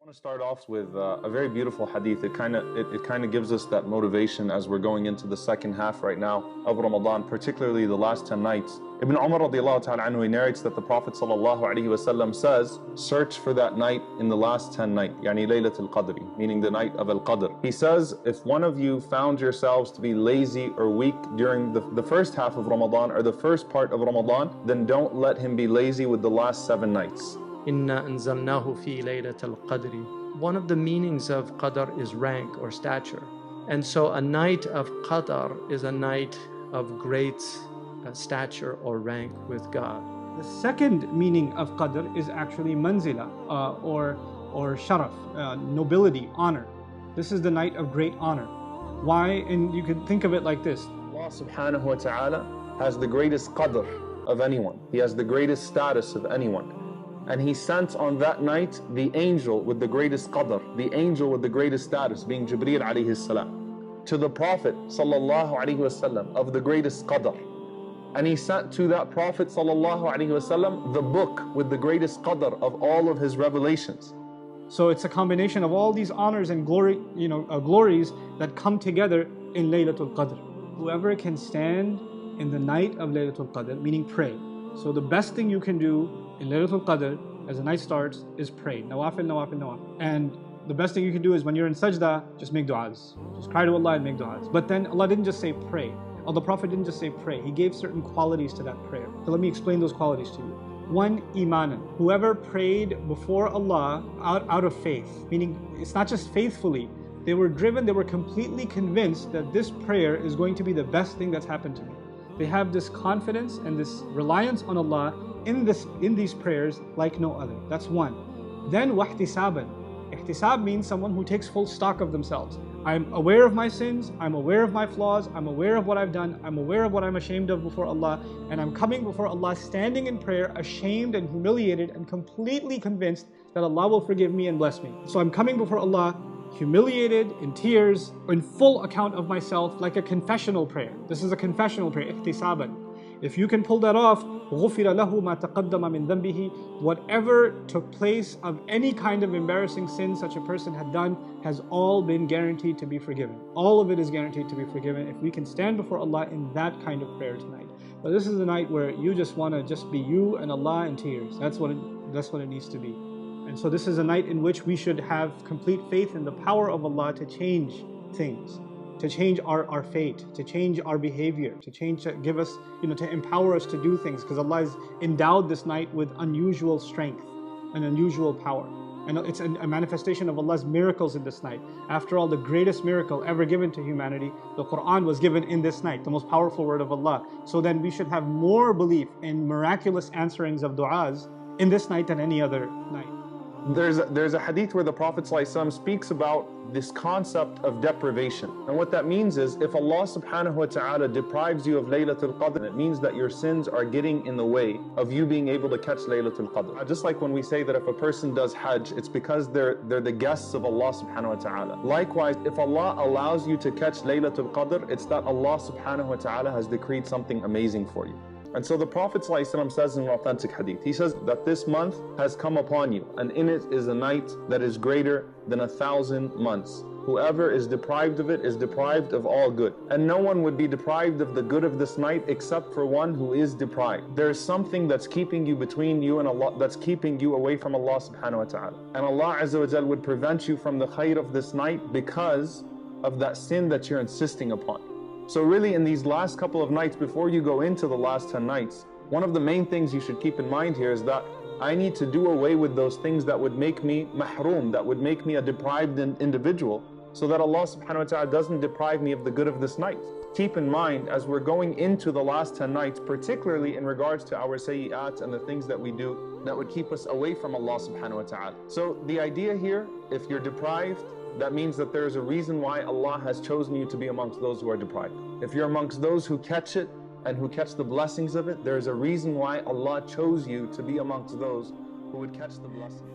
To start off with a very beautiful hadith. It kind of gives us that motivation as we're going into the second half right now of Ramadan, particularly the last 10 nights. Ibn Umar radiallahu ta'ala anhu, he narrates that the Prophet sallallahu alaihi wasallam says, search for that night in the last 10 night, yani Laylatul Qadr, meaning the night of Al-Qadr. He says, if one of you found yourselves to be lazy or weak during the first half of Ramadan or the first part of Ramadan, then don't let him be lazy with the last 7 nights. Inna anzalnahu fi laylatul qadr. One of the meanings of qadr is rank or stature. And so a night of qadr is a night of great stature or rank with God. The second meaning of qadr is actually manzila or sharaf, nobility, honor. This is the night of great honor. Why? And you can think of it like this. Allah subhanahu wa ta'ala has the greatest qadr of anyone. He has the greatest status of anyone. And He sent on that night the angel with the greatest qadr, the angel with the greatest status, being Jibreel alayhi salam, to the Prophet sallallahu alayhi wasallam of the greatest qadr. And He sent to that Prophet sallallahu alayhi wasallam the book with the greatest qadr of all of his revelations. So it's a combination of all these honors and glories that come together in Laylatul Qadr. Whoever can stand in the night of Laylatul Qadr, meaning pray. So the best thing you can do in Laylatul Qadr, as the night starts, is pray. Nawafil, nawafil, nawafil. And the best thing you can do is when you're in sajda, just make duaz. Just cry to Allah and make duaz. But then Allah didn't just say pray. Or the Prophet didn't just say pray. He gave certain qualities to that prayer. So let me explain those qualities to you. One, imanan. Whoever prayed before Allah out of faith, meaning it's not just faithfully, they were driven, they were completely convinced that this prayer is going to be the best thing that's happened to me. They have this confidence and this reliance on Allah in these prayers like no other. That's one. Then wahtisaban. Ihtisab means someone who takes full stock of themselves. I'm aware of my sins, I'm aware of my flaws, I'm aware of what I've done, I'm aware of what I'm ashamed of before Allah, and I'm coming before Allah standing in prayer, ashamed and humiliated and completely convinced that Allah will forgive me and bless me. So I'm coming before Allah humiliated, in tears, in full account of myself, like a confessional prayer. This is a confessional prayer, ihtisaban. If you can pull that off, غُفِرَ لَهُ مَا تَقَدَّمَ مِنْ ذَنْبِهِ. Whatever took place of any kind of embarrassing sin such a person had done has all been guaranteed to be forgiven. All of it is guaranteed to be forgiven if we can stand before Allah in that kind of prayer tonight. But this is the night where you just want to just be you and Allah in tears. That's what it needs to be. And so this is a night in which we should have complete faith in the power of Allah to change things, to change our fate, to change our behavior, to give us, to empower us to do things, because Allah has endowed this night with unusual strength and unusual power. And it's a manifestation of Allah's miracles in this night. After all, the greatest miracle ever given to humanity, the Quran, was given in this night, the most powerful word of Allah. So then we should have more belief in miraculous answerings of duaz in this night than any other night. There's a hadith where the Prophet ﷺ speaks about this concept of deprivation. And what that means is, if Allah subhanahu wa ta'ala deprives you of Laylatul Qadr, it means that your sins are getting in the way of you being able to catch Laylatul Qadr. Just like when we say that if a person does Hajj, it's because they're the guests of Allah subhanahu wa ta'ala. Likewise, if Allah allows you to catch Laylatul Qadr, it's that Allah subhanahu wa ta'ala has decreed something amazing for you. And so the Prophet ﷺ says in an authentic hadith, he says that this month has come upon you, and in it is a night that is greater than 1,000 months. Whoever is deprived of it is deprived of all good. And no one would be deprived of the good of this night except for one who is deprived. There is something that's keeping you between you and Allah, that's keeping you away from Allah subhanahu wa ta'ala. And Allah azza wa jal would prevent you from the khayr of this night because of that sin that you're insisting upon. So really, in these last couple of nights before you go into the last 10 nights, one of the main things you should keep in mind here is that I need to do away with those things that would make me mahroom, that would make me a deprived individual, so that Allah subhanahu wa ta'ala doesn't deprive me of the good of this night. Keep in mind, as we're going into the last 10 nights, particularly in regards to our sayyat and the things that we do that would keep us away from Allah subhanahu wa ta'ala. So the idea here, if you're deprived, that means that there is a reason why Allah has chosen you to be amongst those who are deprived. If you're amongst those who catch it and who catch the blessings of it, there is a reason why Allah chose you to be amongst those who would catch the blessing.